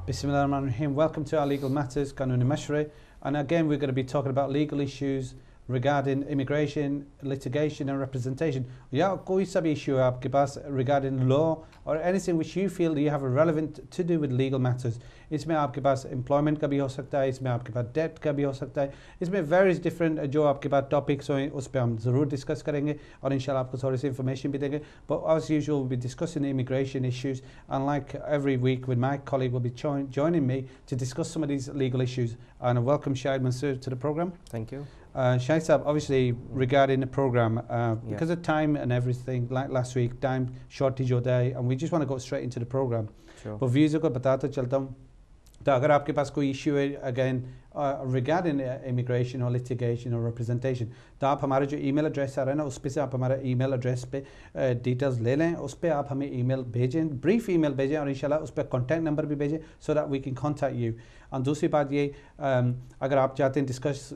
Bismillahirrahmanirrahim. Welcome to our Legal Matters, Kanuni Mashre. And again, we're going to be talking about legal issues regarding immigration, litigation and representation. या कोई सा भी issue है आपके पास regarding law or anything which you feel you have a relevant to do with legal matters. इसमें आपके पास employment का भी हो सकता है, इसमें आपके पास debt का भी हो सकता है, इसमें various different जो आपके पास topics हों उस पर हम ज़रूर discuss करेंगे और इंशाल्लाह आपको थोड़ी सी information भी देंगे. But as usual, we'll be discussing the immigration issues, and like every week with my colleague will be joining me to discuss some of these legal issues. And I welcome Shahid Mansoor to the program. Thank you. Shahid Saab, obviously regarding the program, because of time and everything, like last week, time shortage all day, and we just want to go straight into the program. Sure. But views को बताता चलता हूँ. तो अगर आपके पास कोई issue है again regarding immigration or litigation or representation, तो आप हमारा जो email address आ रहा है ना उस पे से आप हमारा email address पे details ले लें, उस पे आप हमें email भेजें, brief email भेजें और इंशाल्लाह उस पे contact number भी भेजें so that we can contact you. और दूसरी बात ये अगर आप चाहते हैं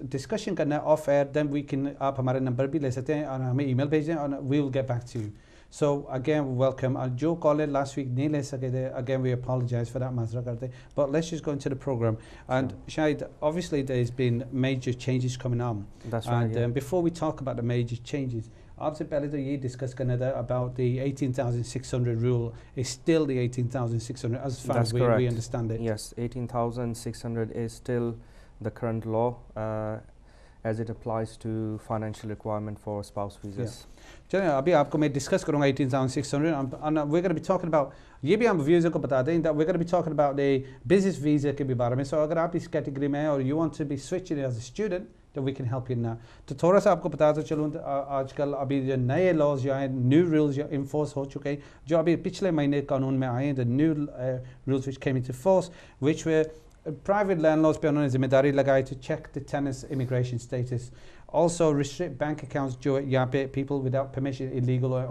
discussion करना है off air, then we can आप हमारे number भी ले सकते हैं और हमें email भेजें और we will get back to you. So again, welcome. जो कॉल last week नहीं ले सके थे, again we apologize for that, माजरा करते. But let's just go into the program. And Shahid, obviously there's been major changes coming on. That's right. And yeah. Before we talk about the major changes, आपसे पहले तो ये discuss करना था about the 18,600 rule is still the 18,600 as far as we understand it. Yes, 18,600 is still the current law as it applies to financial requirement for spouse visas. चलिए अभी आपको मैं डिस्कस करूँगा 18,600 and we're going to be talking about ये भी हम व्यूज़र को बता दें that we're going to be talking about the business visa के भी बारे में. So अगर आप इस कैटेगरी में हैं और you want to be switching as a student, then we can help you in that. तो थोड़ा सा आपको बताता चलूँ आजकल अभी जो नए laws जो हैं, new rules जो enforce हो चुके हैं, जो अभी पिछले महीने कानून में आए हैं, the new rules which came into force, which were private landlords पे उन्होंने जिम्मेदारी लगाई to check the tenant's immigration status. Also restrict bank accounts जो यहाँ पे people without permission illegal है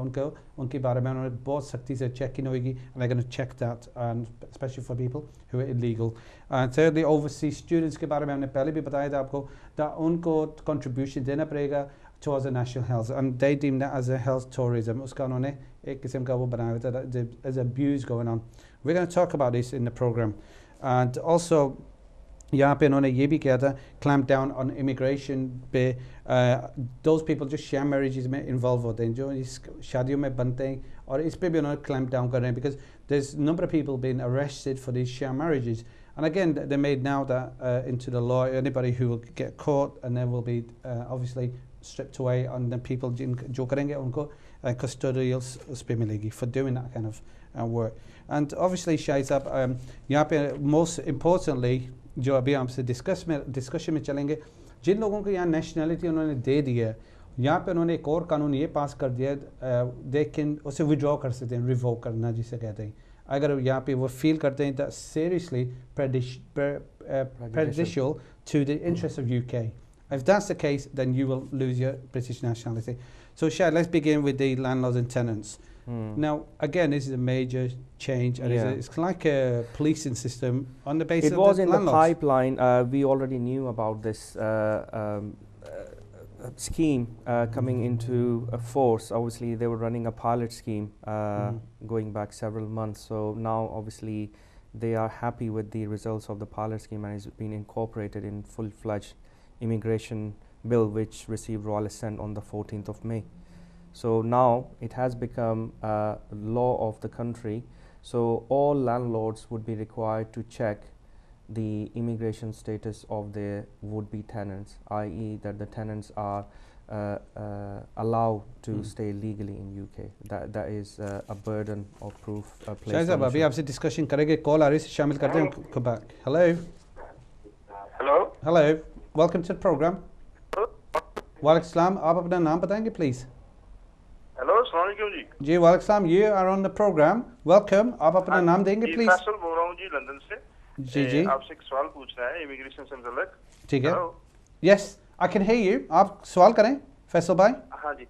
उनके बारे में उन्होंने बहुत सख्ती से checking होगी, and they're going to check that, and especially for people who are illegal. And thirdly, overseas students के बारे में हमने पहले भी बताया था आपको that उनको contribution देना पड़ेगा towards the national health, and they deem that as a health tourism. उसका उन्होंने एक किस्म का वो बनाया हुआ था, there's abuse going on. We're going to talk about this in the program. And also यहाँ पे उन्होंने ये भी किया था clamp down on immigration पे those people जो sham marriages में involve होते हैं, जो इस शादियों में बनते हैं, और इस पे भी उन्होंने clamp down कर रहे हैं because there's a number of people being arrested for these sham marriages. And again, they made now that into the law, anybody who will get caught and then will be obviously stripped away, and then people जो करेंगे उनको custodial उस पे मिलेगी for doing that kind of work. And obviously Shahid साहब यहाँ पे most importantly जो अभी हमसे डिस्कशन में चलेंगे, जिन लोगों को यहाँ नेशनलिटी उन्होंने दे दी है, यहाँ पे उन्होंने एक और कानून ये पास कर दिया लेकिन उसे विड्रॉ कर सकते हैं, रिवोक करना जिसे कहते हैं, अगर यहाँ पे वो फील करते हैं that seriously prejudicial to the interests of UK. If that's the case, then you will lose your British nationality. So Shahid, let's begin with the landlords and tenants. Now, again, this is a major change, and it's like a policing system on the basis of it was in landlords. The pipeline. We already knew about this scheme coming into force. Obviously, they were running a pilot scheme going back several months. So now, obviously, they are happy with the results of the pilot scheme, and it's been incorporated in full-fledged immigration bill, which received royal assent on the 14th of May. So now it has become a law of the country. So all landlords would be required to check the immigration status of their would-be tenants, i.e. that the tenants are allowed to stay legally in UK. That is a burden of proof placed on साहब अभी आपसे discussion करेंगे, call आ रही है, शामिल करते हैं उनको back. Hello. Welcome to the program. वालेकुम सलाम, आप अपना नाम बताएंगे please? हेलो, अस्सलाम वालेकुम जी. जी वालेकुम सलाम, you are on the program. Welcome. आप अपना नाम देंगे please? फैसल बोल रहा हूँ जी, लंदन से. जी. आपसे एक सवाल पूछना है इमिग्रेशन से मुताल्लिक. ठीक है. Yes, I can hear you. आप सवाल करें फैसल भाई. हाँ जी.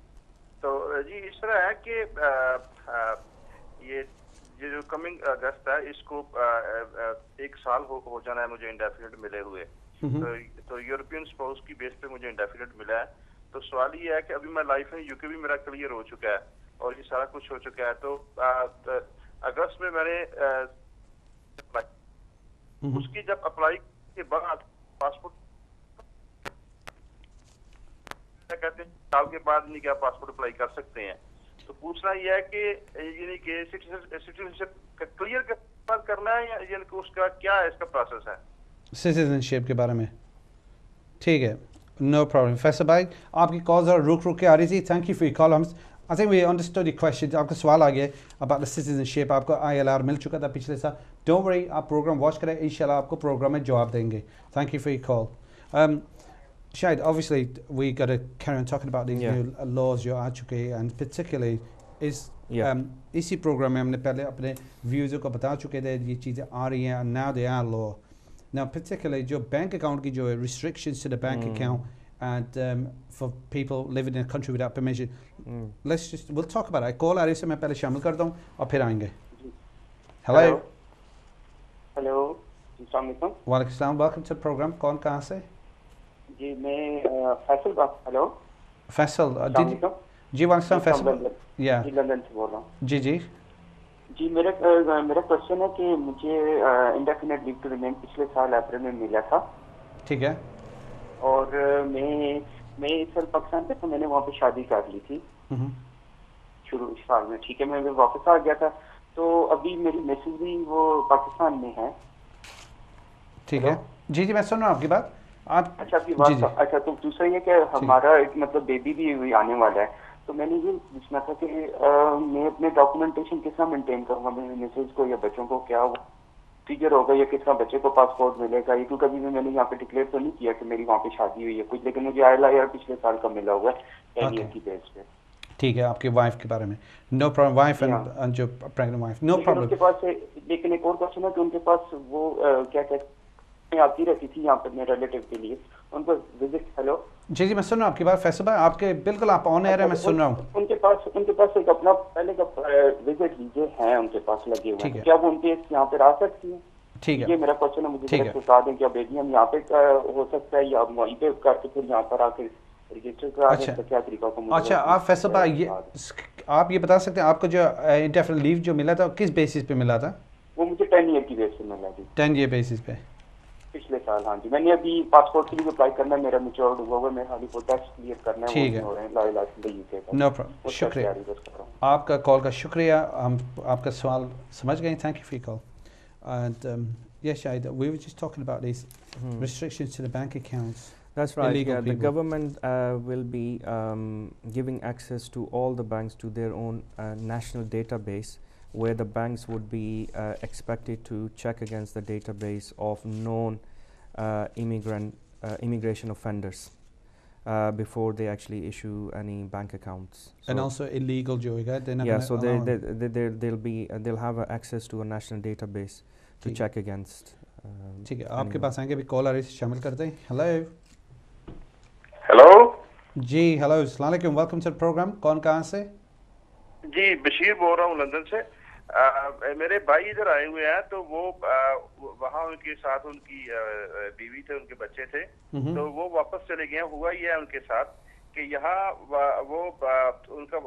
तो जी इस तरह है कि ये जो कमिंग अगस्त है, इसको एक साल हो जाना है मुझे इंडेफिनिट मिले हुए. तो यूरोपियन स्पाउस की बेस पे मुझे इंडेफिनिट मिला है. तो सवाल ये है कि अभी मैं लाइफ में यूके भी मेरा क्लियर हो चुका है और ये सारा कुछ हो चुका है. तो अगस्त में मैंने उसकी जब अप्लाई के बाद पासपोर्ट क्या कहते हैं साल के बाद नहीं क्या पासपोर्ट अप्लाई कर सकते हैं। तो पूछना यह है कि यानी कि सिटीजनशिप क्लियर के बाद करना है या यानी कि उसका क्या है इसका प्रोसेस है सिटीजनशिप के बारे में? ठीक है, नो प्रॉब्लम। फैसल भाई आपकी कॉल्स और रुक के आ रही थी। Thank you for your call. हम I think we understood your question. आपका सवाल आ गया अबाउट द सिटीजनशिप। आपको ILR मिल चुका था पिछले साल। डोंट वरी, आप प्रोग्राम वॉच करें, इंशाल्लाह आपको प्रोग्राम में जवाब देंगे। Thank you for your call. Shahid, obviously we got to carry on talking about these new laws जो आ चुके हैं, and particularly इसी प्रोग्राम में हमने पहले अपने व्यूज़र को बता चुके थे ये चीज़ें आ रही हैं, and now they are law. Now particularly जो बैंक अकाउंट की जो है restrictions to the bank account and for people living in a country without permission. We'll talk about it. Call आ रही है, मैं पहले शामिल करता हूँ और फिर आएंगे। Hello. Hello. अस्सलाम वालेकुम। वालेकुम सलाम। Welcome to the program. कौन कहाँ से? जी मैं फैसल बात। हेलो फैसल। जी वालेकुम फैसल। या जी लंदन से बोल रहा हूँ। जी जी जी मेरा क्वेश्चन है कि मुझे इंडेफिनिट लीव टू रिमेन पिछले साल अप्रैल में मिला था। ठीक है। और मैं इस साल पाकिस्तान पे, तो मैंने वहाँ पे शादी कर ली थी शुरू इस साल में। ठीक है, मैं वापस आ गया था, तो अभी मेरी मैसेज भी वो पाकिस्तान में है। ठीक है। जी जी मैं सुन रहा हूँ आपकी बात। आप अच्छा आपकी बात। अच्छा, तो दूसरा ये कि हमारा एक मतलब बेबी भी आने वाला है, तो मैंने ये पूछना था कि मैं अपने डॉक्यूमेंटेशन किस तरह मेंटेन करूँगा, मेरे मिसेज को या बच्चों को, क्या वो फीचर होगा या किस तरह बच्चे को पासपोर्ट मिलेगा? ये क्योंकि अभी मैंने यहाँ पे डिक्लेयर तो नहीं किया कि मेरी वहाँ पे शादी हुई है कुछ, लेकिन मुझे ILR पिछले साल का मिला हुआ है 10 ईयर की बेस पे। ठीक है, आपकी वाइफ के बारे में नो प्रॉब्लम। वाइफ एंड जो प्रेग्नेंट वाइफ नो प्रॉब्लम। उनके पास लेकिन एक और क्वेश्चन है कि उनके पास वो क्या कहते आती रहती थी यहाँ पे मेरे रिलेटिव के लिए, उनको विजिट। हेलो जी जी मैं सुन रहा हूँ आपकी बात फैसल भाई, आपके बिल्कुल आप ऑन एयर है, मैं सुन रहा हूँ। उनके पास एक अपना पहले का विजिट वीजे हैं उनके पास लगे हुए हैं, क्या वो उनके यहाँ पे आ सकती हैं? ठीक है, ये मेरा क्वेश्चन है, मुझे बता दें क्या बेबी हम यहाँ पे हो सकता है या वहीं पे करके फिर यहाँ पर आके रजिस्टर करा दें? अच्छा, क्या तरीका को? अच्छा आप फैसल भाई ये आप ये बता सकते हैं आपको जो इंडेफिनिट लीव जो मिला था किस बेसिस पे मिला था? वो मुझे 10 ईयर की बेस पे मिला जी। 10 ईयर बेसिस पे पिछले साल। हाँ जी, मैंने अभी पासपोर्ट के लिए अप्लाई करना है, मेरा मैच्योर्ड हुआ है, मैं खाली वो टेस्ट क्लियर करना है। ठीक है, नो प्रॉब्लम। शुक्रिया आपका कॉल का, शुक्रिया। हम आपका सवाल समझ गए। Thank you for call. And yes Shahid, we were just talking about these restrictions to the bank accounts. That's right. Yeah, the government will be giving access to all the banks to their own national database, where the banks would be expected to check against the database of known immigration offenders before they actually issue any bank accounts. So and also illegal joiga. Yeah, so they'll have access to a national database to check against. ठीक है, आपके पास आएंगे, अभी call आ रही है, शामिल करते हैं। हेलो हेलो जी, हेलो अस्सलाम वालेकुम, वेलकम टू द प्रोग्राम। कौन कहाँ से? जी बशीर बोल रहा हूँ लंदन से। मेरे भाई इधर आए हुए हैं, तो वो वहाँ उनके साथ उनकी बीवी थे, उनके बच्चे थे, तो वो वापस चले गए। हुआ ये है उनके साथ कि यहाँ वो उनका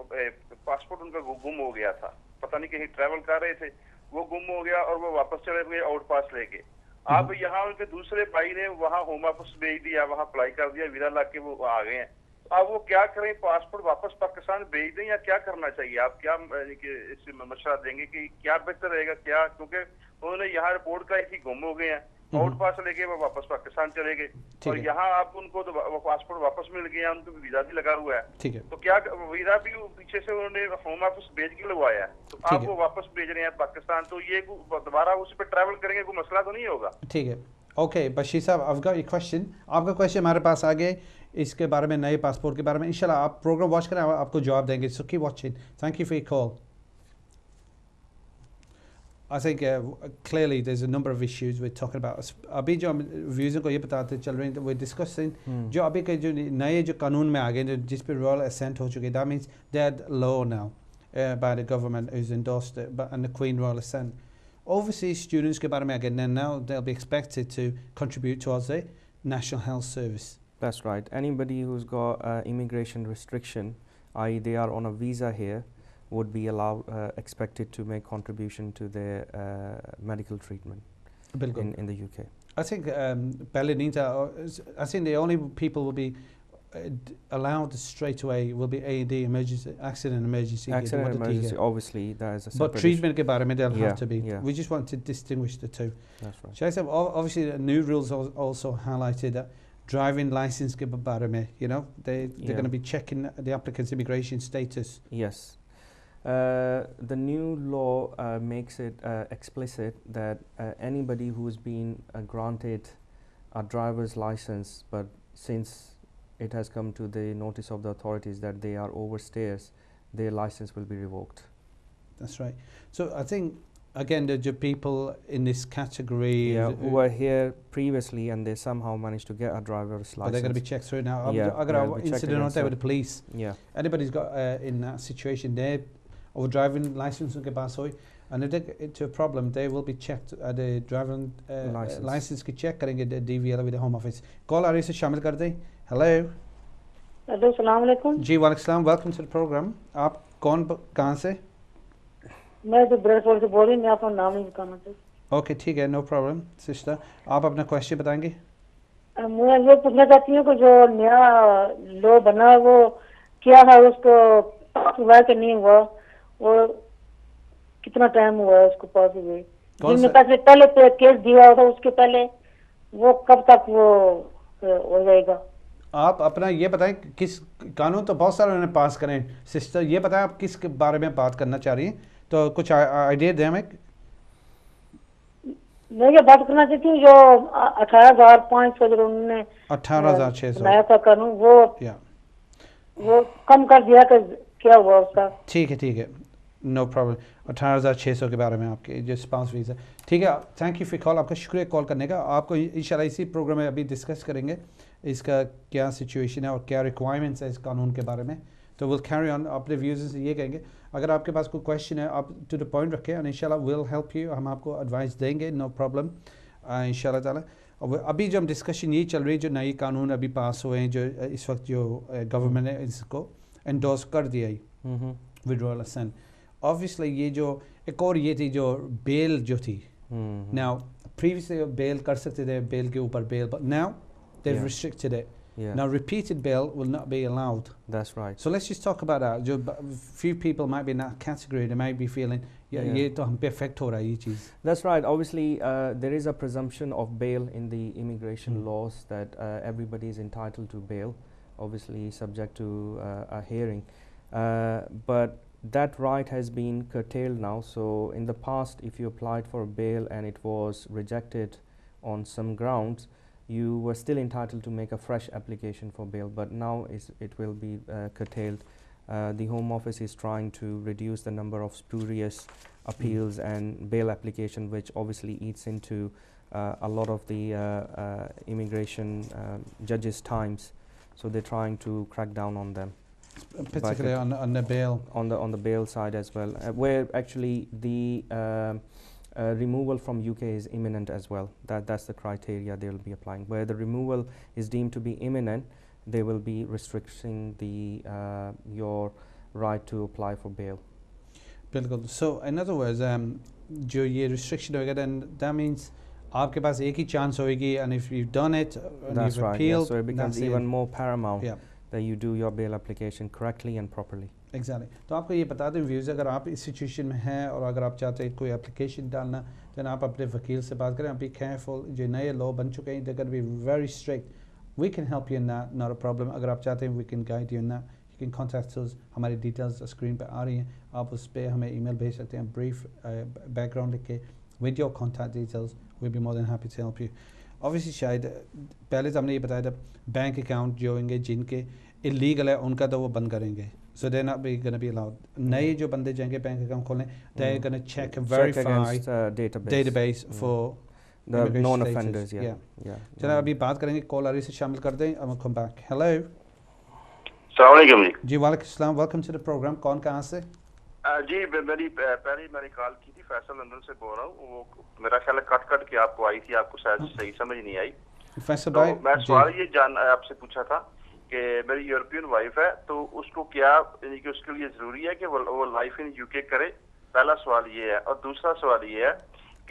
पासपोर्ट उनका गुम हो गया था, पता नहीं कहीं ट्रैवल कर रहे थे, वो गुम हो गया और वो वापस चले गए आउट पास लेके। अब यहाँ उनके दूसरे भाई ने वहाँ होम ऑफिस भेज दिया, वहाँ अप्लाई कर दिया, वीजा ला के वो आ गए हैं। अब वो क्या करें, पासपोर्ट वापस पाकिस्तान भेज दें या क्या करना चाहिए? आप क्या इससे मशवरा देंगे कि क्या बेहतर रहेगा? क्या, क्योंकि उन्होंने यहाँ रिपोर्ट का ही गुम हो गए हैं, आउट पास लेके वो वापस पाकिस्तान चले गए, और यहाँ आप उनको तो वो पासपोर्ट वापस मिल गया, उनको वीजा भी लगा हुआ है। ठीक है, तो क्या वीजा भी पीछे से उन्होंने होम ऑफिस भेज के लगवाया है, तो आप वो वापस भेज रहे हैं पाकिस्तान, तो ये दोबारा उस पर ट्रैवल करेंगे, कोई मसला तो नहीं होगा? ठीक है, ओके बशीर साहब, I've got your question। आपका क्वेश्चन हमारे पास आ गए इसके बारे में, नए पासपोर्ट के बारे में। इंशाल्लाह आप प्रोग्राम वॉच करें, आपको जवाब देंगे। So keep watching. Thank you for your call. I think clearly there's a number of issues we're talking about. अभी जो हम व्यूज़ को ये बताते चल रहे हैं, we're discussing जो अभी के जो नए जो कानून में आ गए, जिस पर royal assent हो चुके, that means they're law now by the government who's endorsed it, and the Queen royal assent. Overseas students के बारे में again, now they'll be expected to contribute towards the National Health Service. That's right. Anybody who's got immigration restriction, i.e. they are on a visa here, would be allowed expected to make contribution to their medical treatment. in the UK. I think पहले नहीं था. I think the only people will be allowed straight away will be A&E, emergency accident emergency. Accident emergency, obviously, that is a separate but treatment के बारे में they'll have to be. Yeah. We just want to distinguish the two. That's right. So I said, obviously, the new rules also highlighted that driving license के बारे में, you know, they're going to be checking the applicant's immigration status. Yes. The new law makes it explicit that anybody who's been granted a driver's license, but since it has come to the notice of the authorities that they are overstayers, their license will be revoked. That's right. So I think, again, the people in this category who were here previously and they somehow managed to get a driver's license. But they're going to be checked through now. Yeah, incident on there with the police. Yeah. Anybody's got in that situation there, or driving license unke paas hoy, and if they get into a problem, they will be checked at the driving license ki check karenge the DVL with the Home Office. Call RIZVI se shamil kar dein. Hello. Hello, Assalamu alaikum. जी वालेकुम सलाम. Welcome to the program. आप कौन कहाँ से? मैं तो ब्रेसफोर्ड से बोल रही हूँ. मैं अपना नाम नहीं बताना चाहती. Okay, ठीक है, no problem, sister. आप अपना question बताएंगे? मैं ये पूछना चाहती हूँ कि जो नया लॉ बना है वो क्या है, उसको पास हुआ कि नहीं हुआ, और कितना टाइम हुआ है उसको पास हुए. जिनने पहले पे केस दिया था उसके पहले वो कब तक वो हो जाएगा? आप अपना ये बताएं, किस कानून तो बहुत सारे उन्होंने पास करें. सिस्टर ये बताएं आप किस बारे में बात करना चाह रही हैं, तो कुछ आइडिया दें हमें. मैं ये बात करना चाहती हूँ जो 18,500 जो उन्होंने 18,600 बनाया था कानून, वो कम कर दिया कि क्या हुआ उसका? ठीक है, नो प्रॉब्लम. 18,600 के बारे में आपके जो स्पाउस वीज़ा. ठीक है, थैंक यू फॉर कॉल. आपका शुक्रिया कॉल करने का. आपको इंशाल्लाह इसी प्रोग्राम में अभी डिस्कस करेंगे इसका क्या सिचुएशन है और क्या रिक्वायरमेंट्स है इस कानून के बारे में. तो विल कैरी ऑन. अपने व्यूज़ से ये कहेंगे, अगर आपके पास कोई क्वेश्चन है आप टू द पॉइंट रखें और इंशाल्लाह विल हेल्प यू. हम आपको एडवाइस देंगे, नो प्रॉब्लम, इंशाल्लाह ताला. और अभी जो हम डिस्कशन ये चल रही है, जो नई कानून अभी पास हुए हैं, जो इस वक्त जो गवर्नमेंट ने इसको एंडोर्स कर दिया है, विड्रॉल असेंट. ऑब्वियसली ये जो एक और ये थी जो बेल जो थी, नाउ प्रीवियसली बेल कर सकते थे, बेल के ऊपर बेल, but now they've restricted it. Now repeated bail will not be allowed. That's right. So let's just talk about that. जो few people might be in that category, they might be feeling ये तो हम पे affect हो रहा है ये चीज़. That's right. Obviously there is a presumption of bail in the immigration laws that everybody is entitled to bail, obviously subject to a hearing, but that right has been curtailed now. So in the past, if you applied for bail and it was rejected on some grounds, you were still entitled to make a fresh application for bail, but now it will be curtailed. The Home Office is trying to reduce the number of spurious appeals and bail application, which obviously eats into a lot of the immigration judges' times. So they're trying to crack down on them, particularly on the bail, on the bail side as well, where actually the removal from UK is imminent as well. That's the criteria they will be applying. Where the removal is deemed to be imminent, they will be restricting the your right to apply for bail. बिल्कुल. So in other words, जो ये restriction होगा, then that means आपके पास एक ही chance होगी, and if you've done it and that's you've right. appealed, so it becomes even more paramount that you do your bail application correctly and properly. Exactly. तो आपको ये बता दें views, अगर आप इस सिचुएशन में हैं और अगर आप चाहते हैं कोई एप्लीकेशन डालना, तो आप अपने वकील से बात करें. आप बी केयरफुल, जो नए लॉ बन चुके हैं, they're going to be very strict. We can help you in that, not a problem. अगर आप चाहते हैं we can guide you in that. You can contact us. हमारी डिटेल्स स्क्रीन पे आ रही हैं, आप उस पर हमें ईमेल भेज सकते हैं, ब्रीफ बैकग्राउंड लिख के with your contact details. We'll be more than happy to help you. Obviously शायद पहले तो हमने ये बताया था बैंक अकाउंट जो होंगे जिनके इलीगल है उनका तो वो बंद करेंगे. So they're not going to be allowed. नए जो बंदे जाएंगे बैंक अकाउंट खोलने, they're going to check and verify database for the known offenders. चलो अभी बात करेंगे, कॉल आ रही से शामिल कर दें. I'm come back. Hello. अस्सलाम वालेकुम जी. जी वालेकुम सलाम. Welcome to the program. कौन कहाँ से? जी मेरी कॉल की थी, फैसल लंदन से बोल रहा हूँ. वो मेरा ख्याल है कट के आपको आई थी, आपको शायद सही समझ नहीं आई. फैसल भाई, मैं सवाल ये आपसे पूछा था कि मेरी यूरोपियन वाइफ है, तो उसको क्या यानी कि उसके लिए जरूरी है कि वो लाइफ इन यूके करे? पहला सवाल ये है. और दूसरा सवाल ये है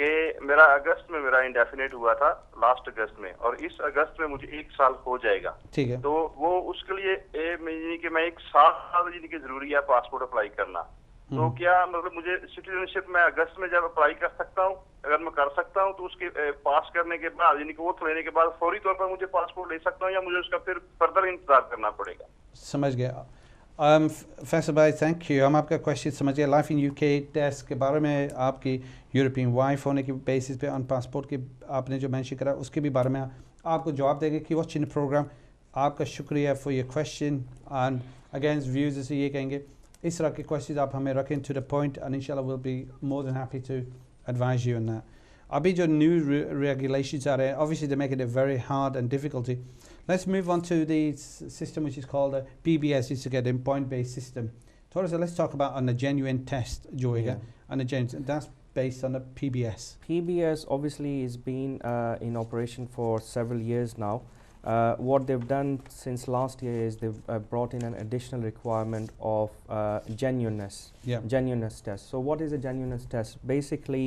कि मेरा अगस्त में मेरा इंडेफिनेट हुआ था, लास्ट अगस्त में, और इस अगस्त में मुझे 1 साल हो जाएगा। ठीक है। तो वो उसके लिए यानी कि मैं 1 साल यानी कि जरूरी है पासपोर्ट अप्लाई करना। तो क्या मतलब मुझे सिटीजनशिप में अगस्त में जब अप्लाई कर सकता हूँ? अगर मैं कर सकता हूँ तो उसके पास करने के बाद यानी कि वो लेने के बाद फौरी तौर पर मुझे पासपोर्ट ले सकता हूँ, या मुझे उसका फिर फर्दर इंतजार करना पड़ेगा? समझ गया। फैसल भाई, थैंक यू। हम आपका क्वेश्चन समझ गए। लाइफ इन यूके टेस्ट के बारे में, आपकी यूरोपियन वाइफ होने की बेसिस पे ऑन पासपोर्ट की आपने जो मेंशन करा, उसके भी बारे में आपको जवाब देंगे कि वॉचिंग प्रोग्राम। आपका शुक्रिया for your question. And against views से ये कहेंगे इस तरह के क्वेश्चन आप हमें रखें टू द पॉइंट, एंड इंशाल्लाह will be more than happy to advise you on that. अभी जो new regulations are there, obviously they're making it very hard and difficulty. Let's move on to the system which is called a PBS, is to get a point-based system. So let's talk about on a genuine test, Joiga, and a genuine, that's based on a PBS. PBS obviously has been in operation for several years now. What they've done since last year is they've brought in an additional requirement of genuineness, genuineness test. So what is a genuineness test? Basically,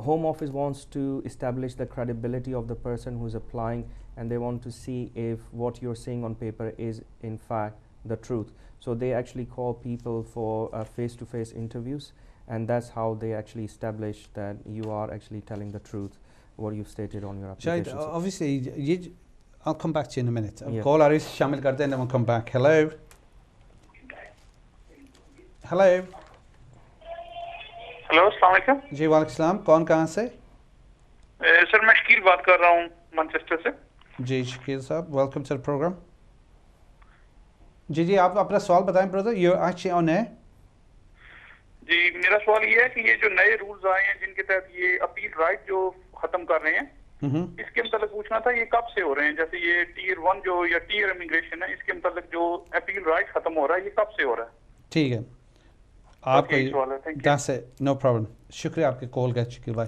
Home Office wants to establish the credibility of the person who's applying, and they want to see if what you're saying on paper is in fact the truth. So they actually call people for face-to-face interviews, and that's how they actually establish that you are actually telling the truth, what you've stated on your application. Shahid, obviously, I'll come back to you in a minute. Call Aris Shamil Karte and then we'll come back. Hello? Hello? Hello, अस्सलाम वालेकुम। जी वालेकुम सलाम। कौन कहाँ से? Sir मैं शकील बात कर रहा हूँ मैनचेस्टर से। जी शकील साहब, वेलकम टू द प्रोग्राम। जी आप अपना सवाल बताएं ब्रदर, यू एक्चुअली ऑन है। जी मेरा सवाल ये है कि ये जो नए रूल्स आए हैं जिनके तहत ये अपील राइट जो खत्म कर रहे हैं, इसके मतलब पूछना था ये कब से हो रहे हैं? जैसे ये टीयर 1 जो या टीयर इमिग्रेशन है, इसके मतलब जो अपील राइट खत्म हो रहा है, ये कब से हो रहा है? ठीक है, आपका that's it, no problem. शुक्रिया आपके कॉल का शकील भाई।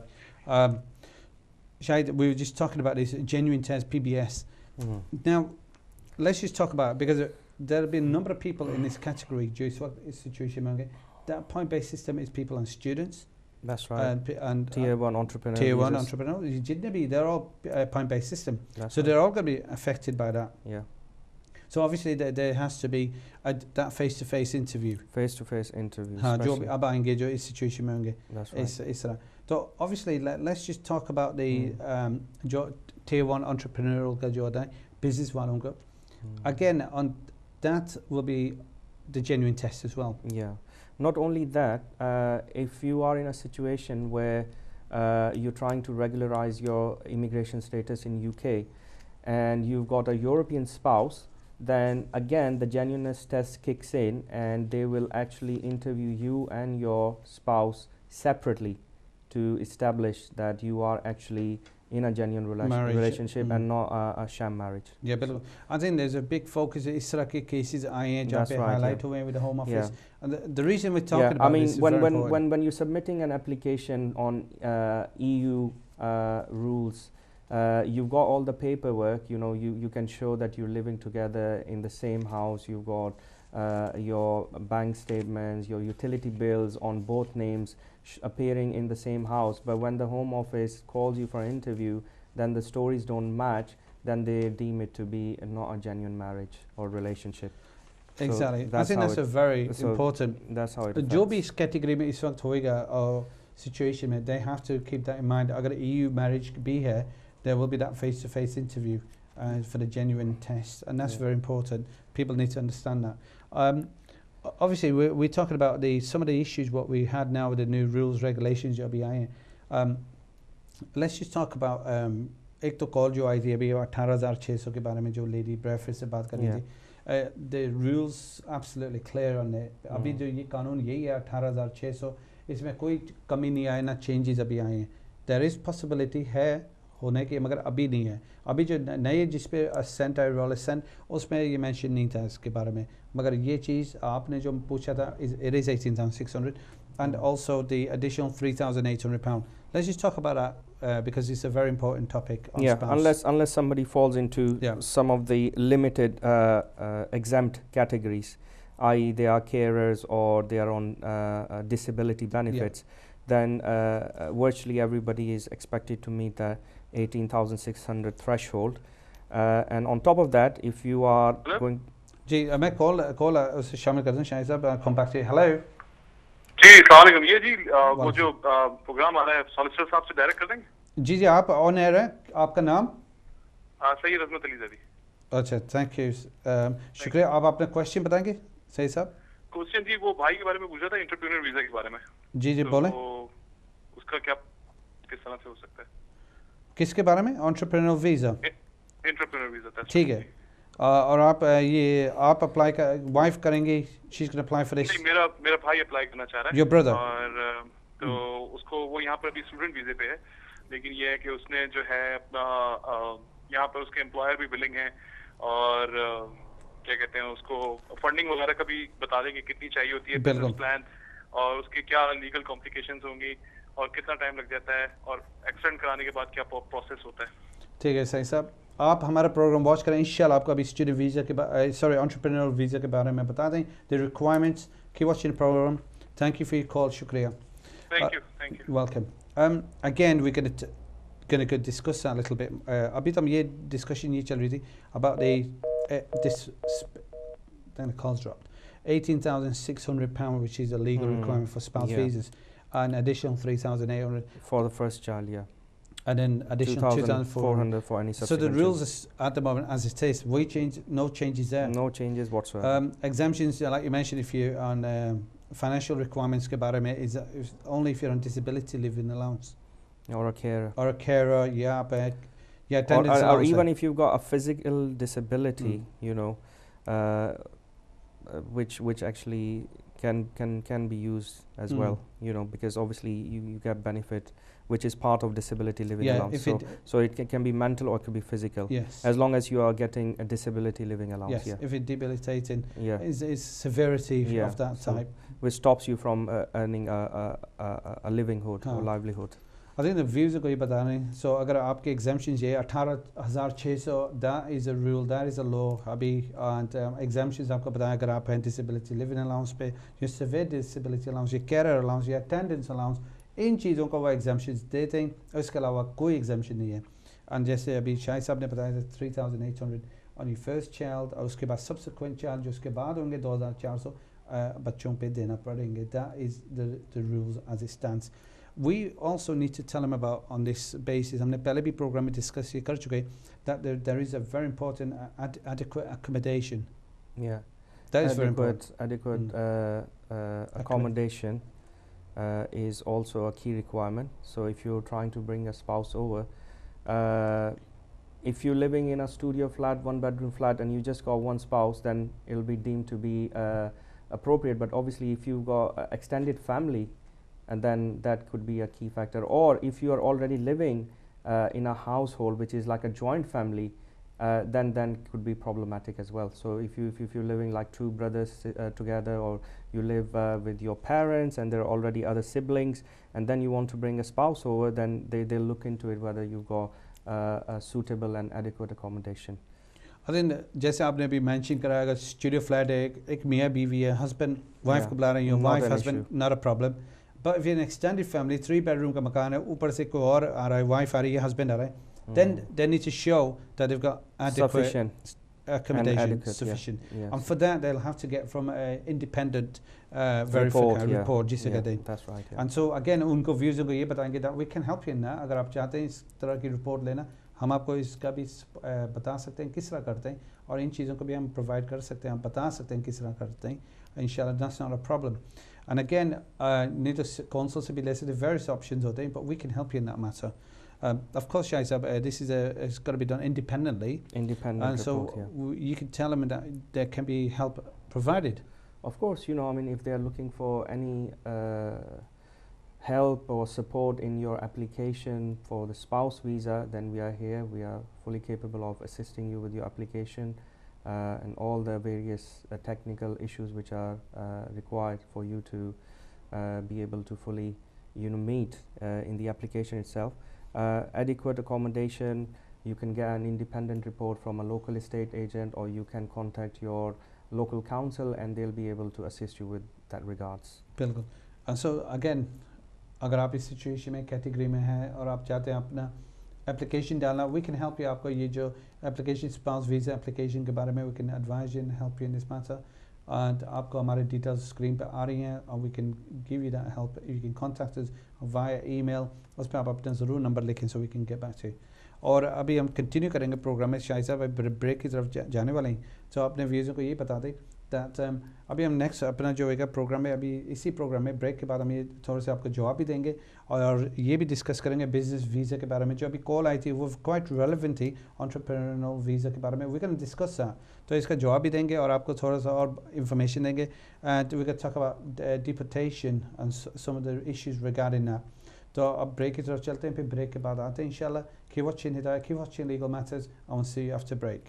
Shahid, we were just talking about this genuine test PBS. Now, let's just talk about it, because there have been a number of people in this category due to what is situation. That point-based system is people and students. That's right. And tier 1 entrepreneur. Tier 1 entrepreneur. They're all point-based system. So they're all going to be affected by that. Yeah. So obviously there has to be that face-to-face interview. Face-to-face interview. हाँ, जो अब आएंगे जो इस situation में होंगे. That's right. इस तरह. So obviously let's just talk about the जो tier 1 entrepreneurial का जो होता है business वालों का. Again, on that will be the genuine test as well. Yeah. Not only that, if you are in a situation where you're trying to regularize your immigration status in UK and you've got a European spouse, then again the genuineness test kicks in and they will actually interview you and your spouse separately to establish that you are actually in a genuine relationship and not a sham marriage. Yeah, but I think there's a big focus on इस तरह के cases आए हैं जहाँ पे highlight हुए with the Home Office. And the reason we're talking about this is very important. when you're submitting an application on EU rules, you've got all the paperwork. You know, you can show that you're living together in the same house. You've got your bank statements, your utility bills on both names appearing in the same house. But when the Home Office calls you for an interview, then the stories don't match, then they deem it to be not a genuine marriage or relationship. Exactly. I think that's a very important. That's how it जो भी इस category में इस वक्त होएगा और situation में, they have to keep that in mind. अगर EU marriage भी है, there will be that face-to-face interview for the genuine test, and that's very important. People need to understand that. Obviously, we're talking about some of the issues what we had now with the new rules, regulations जो अभी आए हैं. Let's just talk about एक तो call जो आई थी अभी 18,600 के बारे में जो लेडी ब्रेफर से बात कर रही थी. The rules absolutely clear on it. अभी जो ये कानून यही है 18,600, इसमें कोई कमी नहीं आए, ना चेंजेस अभी आए हैं. There is possibility है होने की, मगर अभी नहीं है. अभी जो नए जिस पे असेंट है रोल असेंट, उसमें ये मेंशन नहीं था इसके बारे में, मगर ये चीज़ आपने जो पूछा था, it is 18,600 and also the additional £3,800. Let's just talk about that because it's a very important topic. Yeah, unless somebody falls into some of the limited exempt categories, i.e. they are carers or they are on disability benefits. then virtually everybody is expected to meet the 18,600 threshold. And on top of that, if you are going... जी मैं call उसे शामिल कर दूं शाहिद साहब come back to you. Hello. जी अस्सलाम वालेकुम। ये जी वो जो प्रोग्राम आ रहा है सॉलिसिटर साहब से डायरेक्ट कर देंगे? जी जी आप ऑन एयर हैं, आपका नाम? सही रज़मत अली ज़ैदी। अच्छा थैंक यू, शुक्रिया। आप अपना क्वेश्चन बताएंगे सही साहब? क्वेश्चन जी वो भाई के बारे में पूछा था, एंटरप्रेन्योर वीजा के बारे में। जी जी बोलें। उसका क्या किस तरह से हो सकता है? किसके बारे में? Entrepreneur visa. एंटरप्रेन्योर वीजा ठीक है। और आप ये आप अप्लाई कर वाइफ करेंगे, she is gonna apply for this? नहीं, मेरा भाई अप्लाई करना चाह रहा है। Your brother? और तो उसको वो यहाँ पर अभी स्टूडेंट वीजे पे है, लेकिन ये है कि उसने जो है अपना यहाँ पर उसके एम्प्लॉयर भी बिलिंग है और क्या कहते हैं उसको फंडिंग वगैरह का भी बता देंगे कितनी चाहिए होती है, बिजनेस प्लान और उसके क्या लीगल कॉम्प्लिकेशंस होंगी और कितना टाइम लग जाता है और एक्सटेंड कराने के बाद क्या प्रोसेस होता है। ठीक है सही साहब, आप हमारा प्रोग्राम वॉच करें, इंशाल्लाह आपको अभी स्टूडेंट वीज़ा के सॉरी एंटरप्रेन्योर वीज़ा के बारे में बता दें, the requirements. Keep watching programme. Thank you for your call, शुक्रिया। Thank you welcome. Again we gonna discuss that a little bit. अभी तो ये discussion ये चल रही थी about this then the calls dropped. £18,600, which is a legal requirement for spouse visas, an additional 3,800 for the first child, and then additional 2,400 for any subsequent. So the rules is, at the moment as it is, we change, no changes there. No changes whatsoever. Exemptions, like you mentioned, if you're on financial requirements ke bare mein is only if you're on disability living allowance. Or a carer. Or a carer, yeah, but yeah, or even if you've got a physical disability, you know, which actually can be used as well, you know, because obviously you get benefit, which is part of disability living allowance. So it can be mental or it can be physical. Yes. As long as you are getting a disability living allowance. Yes. If it's debilitating, is severity of that type, which stops you from earning a livelihood or livelihood. I think the views को ये बता रहे हैं. So अगर आपके exemptions ये 18,600, that is a rule, that is a law अभी, and exemptions आपको बताया अगर आप हैं disability living allowance पे, या severe disability allowance, या carer allowance, या attendance allowance, इन चीज़ों को वो exemptions देते हैं, उसके अलावा कोई exemption नहीं है. And जैसे अभी शाहिद साहब ने बताया था 3,800 on your first child, और उसके बाद subsequent child जो उसके बाद होंगे 2,400 बच्चों पे देना पड़ेंगे. That is the rules as it stands. We also need to tell them about, on this basis, हमने पहले भी प्रोग्राम में डिस्कस ये कर चुके, that there is a very important adequate accommodation. Yeah, that is very important. Adequate accommodation is also a key requirement. So if you're trying to bring a spouse over, if you're living in a studio flat, 1-bedroom flat, and you just got one spouse, then it'll be deemed to be appropriate. But obviously if you've got extended family, and then that could be a key factor. Or if you are already living in a household which is like a joint family, then it could be problematic as well. So if you're living like two brothers together, or you live with your parents and there are already other siblings, and then you want to bring a spouse over, then they'll look into it whether you've got a suitable and adequate accommodation. I think जैसे आपने अभी mention कराया, अगर studio flat है, एक मियाँ बीवी है, husband wife को बुला रहे हैं, wife husband, not a problem. But if you're an extended family, 3-bedroom का मकान है, ऊपर से कोई और आ रहा है, wife आ रही है, husband आ रहा है, then they need to show that they've got adequate accommodation, sufficient. And for that, they'll have to get from an independent report, जिसे कहते हैं. That's right. And so again, उनको views को ये बताएंगे that we can help you in that. अगर आप चाहते हैं इस तरह की report लेना, हम आपको इसका भी बता सकते हैं किस तरह करते हैं, और इन चीज़ों को भी हम provide कर सकते हैं, हम बता सकते हैं किस तरह करते हैं. Inshallah, that's not a problem. And again, need to consult से भी ले सकते, various options होते हैं, but we can help you in that matter. Of course, Shaizab, this it's got to be done independently. Independent and report, so you can tell them that there can be help provided. Of course, you know, I mean, if they are looking for any help or support in your application for the spouse visa, then we are here. We are fully capable of assisting you with your application and all the various technical issues which are required for you to be able to fully, you know, meet in the application itself. Adequate accommodation, you can get an independent report from a local estate agent, or you can contact your local council and they'll be able to assist you with that regards. Bilkul. And so again, अगर आप इस situation में category में हैं और आप चाहते हैं अपना एप्लीकेशन डालना, वी कैन हेल्प यू। आपको ये जो एप्लीकेशन स्पाउस वीज़ा एप्लीकेशन के बारे में we can advise you and help you in this matter. And आपको हमारे डिटेल्स स्क्रीन पर आ रही हैं और we can give you that help. You can contact us via email, उस पर आप अपना ज़रूर नंबर लिखें so we can get back to you. और अभी हम कंटिन्यू करेंगे प्रोग्राम में। शाहिद साहब ब्रेक की तरफ जाने वाले हैं, तो अपने व्यूज़ों को ये बता दें दैट अभी हम नेक्स्ट अपना जो है प्रोग्राम है, अभी इसी प्रोग्राम में ब्रेक के बाद हम ये थोड़े से आपको जवाब भी देंगे और ये भी डिस्कस करेंगे बिजनेस वीज़ा के बारे में। जो अभी कॉल आई थी वो क्वाइट रेलेवेंट थी एंटरप्रेन्योरियल वीज़ा के बारे में, वी कैन डिस्कस दैट। तो इसका जवाब भी देंगे और आपको थोड़ा सा और इंफॉर्मेशन देंगे and we can talk about deportation and some of the issues regarding that. तो अब ब्रेक की तरफ चलते हैं, फिर ब्रेक के बाद आते हैं इंशाल्लाह। Keep watching Hidayat, keep watching legal matters, I will see you after break.